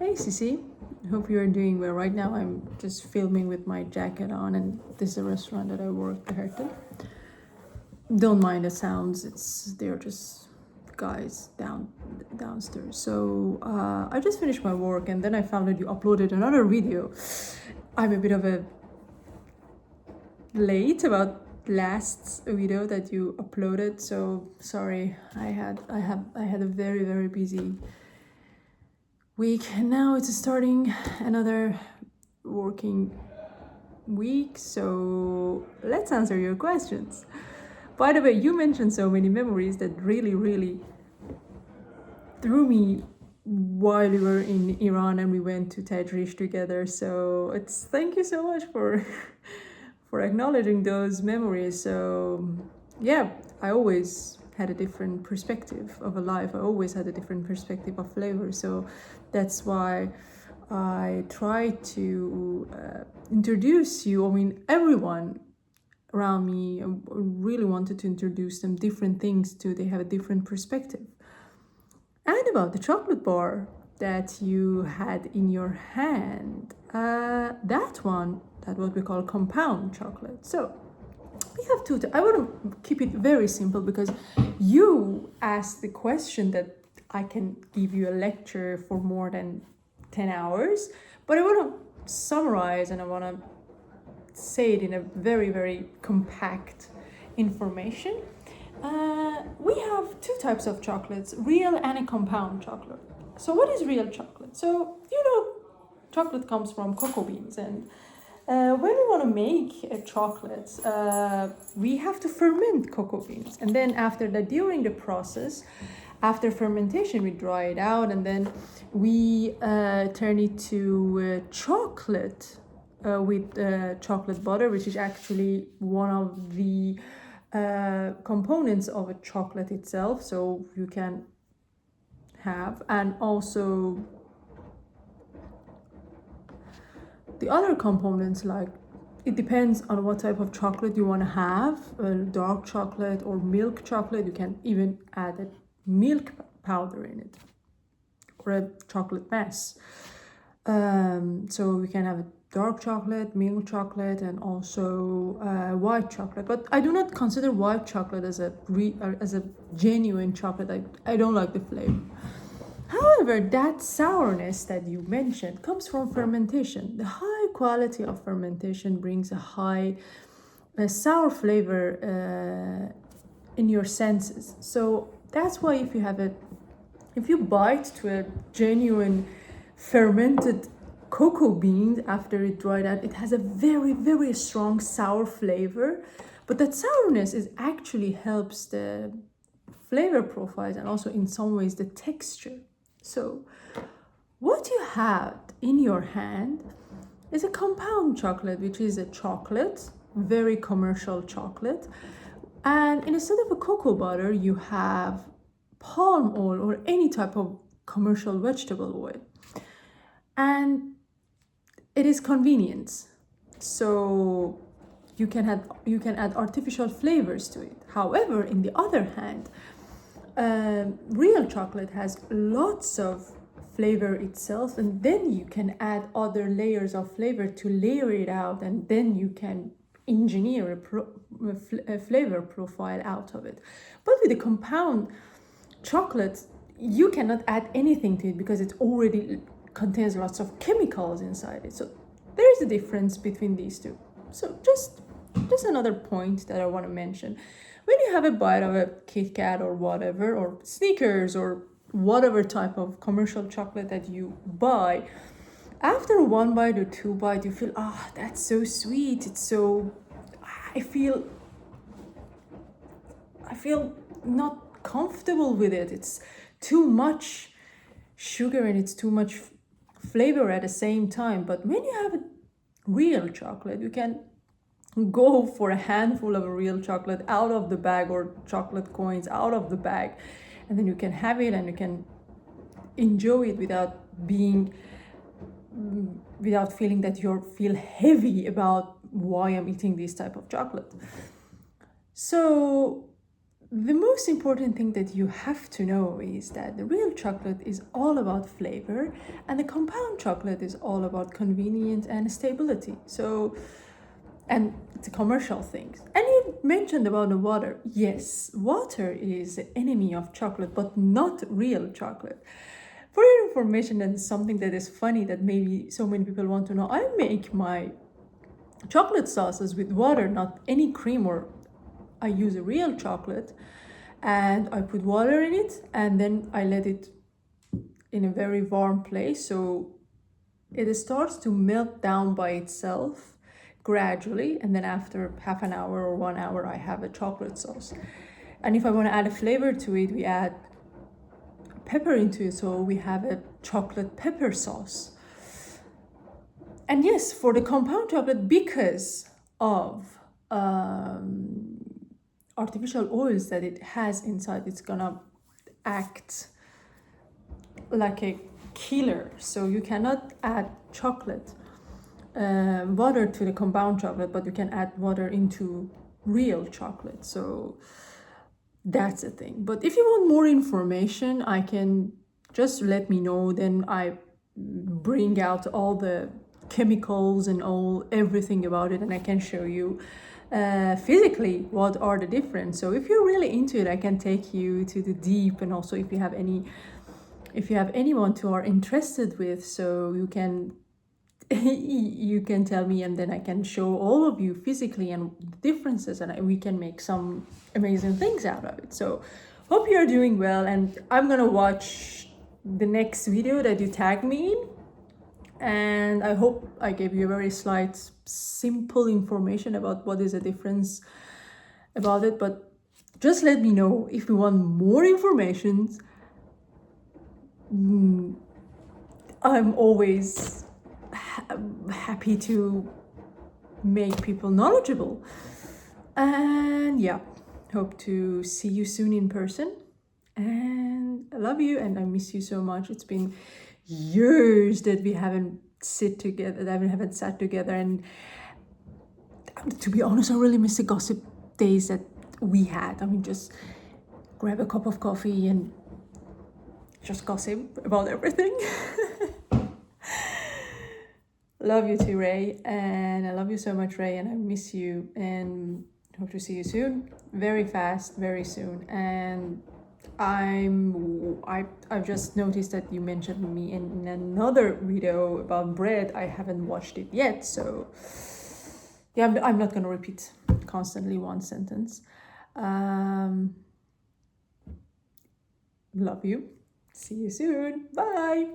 Hey Sissy, hope you are doing well. Right now I'm just filming with my jacket on, and this is a restaurant that I work at. Don't mind the sounds, they're just guys downstairs. So I just finished my work and then I found that you uploaded another video. I'm a bit of a late about last video that you uploaded, so sorry. I had a very busy week, and now it's starting another working week, so let's answer your questions. By the way, you mentioned so many memories that really threw me while we were in Iran and we went to Tajrish together. So it's thank you so much for for acknowledging those memories. So yeah, I always had a different perspective of a life. I always had a different perspective of flavor. So that's why I try to introduce you. I mean, everyone around me really wanted to introduce them different things too. They have a different perspective. And about the chocolate bar that you had in your hand, that one, that what we call compound chocolate. So we have two. I want to keep it very simple because you asked the question that I can give you a lecture for more than 10 hours, but I want to summarize and I want to say it in a very compact information. We have two types of chocolates, real and a compound chocolate. So what is real chocolate? So, chocolate comes from cocoa beans, and when we want to make a chocolate, we have to ferment cocoa beans. And then after that, during the process, after fermentation, we dry it out, and then we turn it to chocolate with chocolate butter, which is actually one of the components of a chocolate itself. So you can have, and also the other components, like it depends on what type of chocolate you want to have, dark chocolate or milk chocolate. You can even add a milk powder in it or a chocolate mass. So we can have a dark chocolate, milk chocolate, and also white chocolate. But I do not consider white chocolate as a genuine chocolate. I don't like the flavor. However, that sourness that you mentioned comes from fermentation. The high quality of fermentation brings a sour flavor in your senses. So that's why if you bite to a genuine fermented cocoa bean after it dried out, it has a very strong sour flavor. But that sourness actually helps the flavor profiles and also in some ways the texture. So what you have in your hand is a compound chocolate, which is a chocolate, very commercial chocolate. And instead of a cocoa butter, you have palm oil or any type of commercial vegetable oil. And it is convenience. So you can add artificial flavors to it. However, in the other hand, real chocolate has lots of flavor itself, and then you can add other layers of flavor to layer it out, and then you can engineer a flavor profile out of it. But with the compound chocolate, you cannot add anything to it because it already contains lots of chemicals inside it. So there is a difference between these two. So just another point that I want to mention. When you have a bite of a Kit Kat or whatever, or Snickers or whatever type of commercial chocolate that you buy, after one bite or two bites, you feel, that's so sweet. It's so, I feel not comfortable with it. It's too much sugar and it's too much flavor at the same time. But when you have a real chocolate, you can go for a handful of a real chocolate out of the bag, or chocolate coins out of the bag, and then you can have it and you can enjoy it without feeling that you feel heavy about why I'm eating this type of chocolate. So The most important thing that you have to know is that the real chocolate is all about flavor, and the compound chocolate is all about convenience and stability. So, and the commercial things. And you mentioned about the water. Yes, water is the enemy of chocolate, but not real chocolate. For your information, and something that is funny that maybe so many people want to know, I make my chocolate sauces with water, not any cream, or I use a real chocolate and I put water in it and then I let it in a very warm place so it starts to melt down by itself gradually, and then after half an hour or 1 hour I have a chocolate sauce. And if I want to add a flavor to it, we add pepper into it, so we have a chocolate pepper sauce. And yes, for the compound chocolate, because of artificial oils that it has inside, it's gonna act like a killer. So you cannot add chocolate water to the compound chocolate, but you can add water into real chocolate. So that's the thing. But if you want more information, I can just let me know, then I bring out all the chemicals and everything about it, and I can show you physically what are the difference. So if you're really into it, I can take you to the deep. And also if you have anyone who are interested with, so you can you can tell me, and then I can show all of you physically and the differences, and we can make some amazing things out of it. So hope you're doing well, and I'm gonna watch the next video that you tag me in, and I hope I gave you a very slight simple information about what is the difference about it. But just let me know if you want more information. I'm always happy to make people knowledgeable. And yeah, hope to see you soon in person. And I love you and I miss you so much. It's been years that we haven't sat together. And to be honest, I really miss the gossip days that we had. I mean, just grab a cup of coffee and just gossip about everything. Love you too, Ray, and I love you so much, Ray, and I miss you, and hope to see you soon, very fast, very soon. And I've just noticed that you mentioned me in another video about bread. I haven't watched it yet, so yeah, I'm not gonna repeat constantly one sentence. Love you. See you soon. Bye.